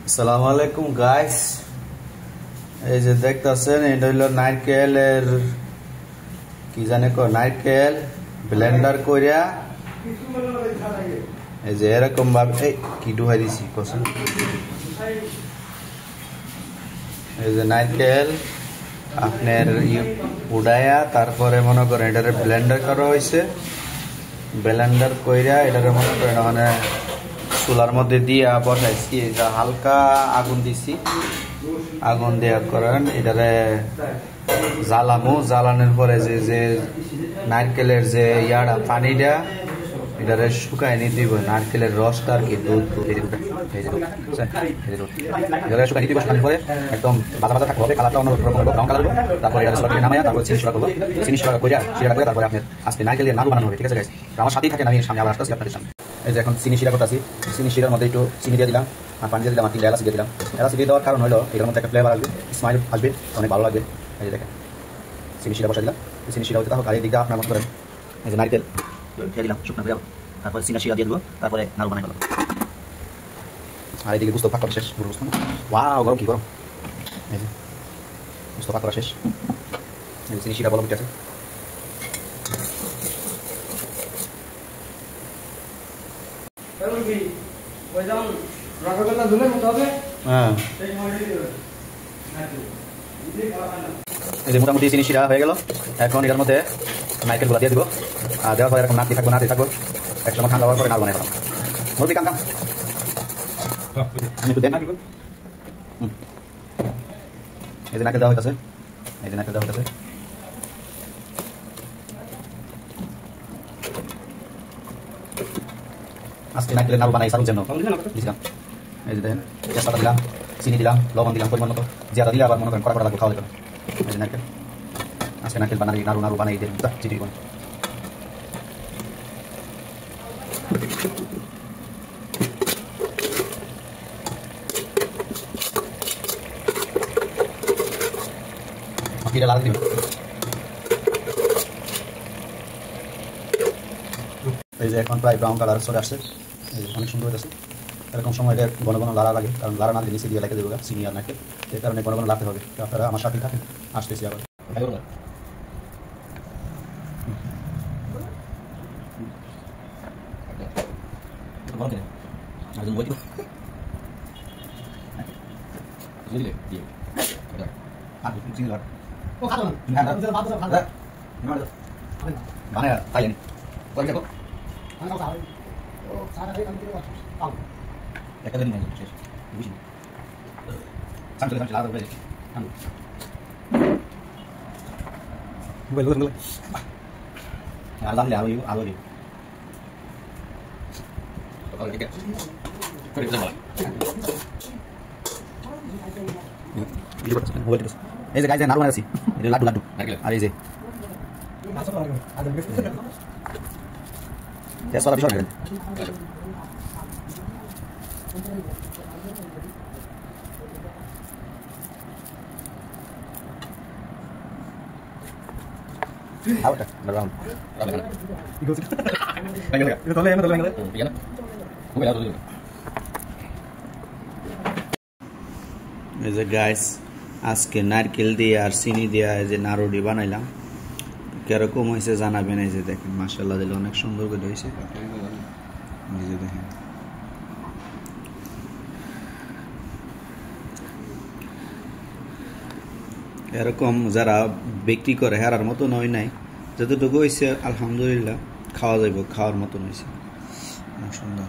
আসসালামু আলাইকুম গাইস, এই যে দেখতেছেন এটা হলো নারকেলের কি জানে কো নারকেল ব্লেন্ডার কইরা এই যে এরকম ভাবে কি ডুহাই দিছি কসম। এই যে নারকেল আপনার উড়াইয়া তারপরে মনে করেন এটারে ব্লেন্ডার করা হয়েছে। ব্লেন্ডার কইরা এটারে মনে করেন মানে চুলার মধ্যে দিয়া বসাইছি। এটা হালকা আগুন দিছি, আগুন দেওয়ার করেন এটারে জ্বালামু। জ্বালানোর পরে যে যে নারকেলের যে ইয়াটা পানিটা এটারে শুকাই নিতে দিব। নারকেলের রসটা আর কি দুধ শুকাই নিতে শুকানোর পরে একদম বাজা বাজা থাকতে হবে, কালারটা অন্য রকম হবে, ব্রাউন কালার হবে। তারপরে এটা সরকারি নামায়া তারপরে চিনি শুকা করবো, চিনি শুকা করে সেটা করে তারপরে আপনার আজকে নারকেলের নাড়ু বানানো হবে। ঠিক আছে গাইস, আমার সাথেই থাকেন, আমি সামনে আবার আসতেছি আপনাদের সামনে। এই যে এখন চিনি শিরা করতেছি, চিনি শিরার মধ্যে একটু চিনি দিয়ে দিলাম আর পানি দিয়ে দিলাম আর 3টা এলাচ দিয়ে দিলাম। এলাচ দিয়ে দেওয়ার কারণ হলো এটার মধ্যে একটা ফ্লেভার আসবে, স্মাইল আসবে, অনেক ভালো লাগবে। এই যে দেখেন চিনি শিরা বসা দিলাম, চিনি শিরা হতে থাকুক। আর এই দিকটা আপনার মতো করেন এই যে নারকেল দিয়ে দিলাম শুকনো করে, তারপরে চিনি শিরা দিয়ে দেবো, তারপরে নাড়ু বানাই ফেলবো। আর এইদিকে গুস্ত পাক করা শেষ, গরু গুস্ত। ওয়াও গরম কি গরম। এই যে গুস্ত পাক করা শেষ, এই যে চিনি শিরা বলম আছে। এই যে মোটামুটি চিনি শিরা হয়ে গেল। এখন এটার মধ্যে নারকেল গুলা দিয়ে দিব, আর দেওয়ার পরে এরকম নাড়তে থাকবো এক সময় ঠান্ডা হওয়ার পরে নাড়ু বানাই ফেলাম। মুরগি কাম আমি একটু দেন। এই যে নারকেল দেওয়া হইতেছে, এই যে নারকেল দেওয়া হইতেছে। আজকে নারকেলের নাড়ু বানাই সারুর জন্য দিলাম। এই যে দেখেন তেজপাতা দিলাম, চিনি দিলাম, লবণ দিলাম পরিমাণ মতো। জিরা দিলে আবার মনে করেন কড়া কড়া লাগবে, খাওয়া যাবে না। এই যে নারকেল, আজকে নারকেল বানাই নাড়ু বানাই দিন চিটি দিব। বাকিটা লাল দিবেন। এই যে এখন প্রায় ব্রাউন কালার চলে আসছে, এই যে অনেক সুন্দর হয়েছে। এরকম সময় এটা ঘন ঘন লাড়া লাগে, কারণ লাড়া না দিলে নিচে দিয়ে লেগে দেবো চিনি আর নারকেল, এই কারণে ঘন ঘন লাড়তে হবে। আপনারা আমার সাথে থাকেন, আসতেছি আবার। একটা দিন শেষ বুঝি সামনে লাগাতে হবে। মোবাইল আলাদা আলো আলো দিই এই যে গাইছে নাড়ু বানাইছি, এটা লাড্ডু লাড্ডু আর এই যে তেজপাতা বিষয় নেবেন। এই যে গাইস আজকে নারকেল দিয়ে আর চিনি দিয়ে এই যে নাড়ুটি বানাইলাম, কিরকম হয়েছে জানাবেন। এই যে দেখেন মাশাআল্লাহ দিলে অনেক সুন্দর করে হয়েছে। এই যে দেখেন এরকম যারা বিক্রি করে হেরার মতো নয় নাই, যতটুকু হয়েছে আলহামদুলিল্লাহ খাওয়া যাইব, খাওয়ার মতন হয়েছে অনেক সুন্দর।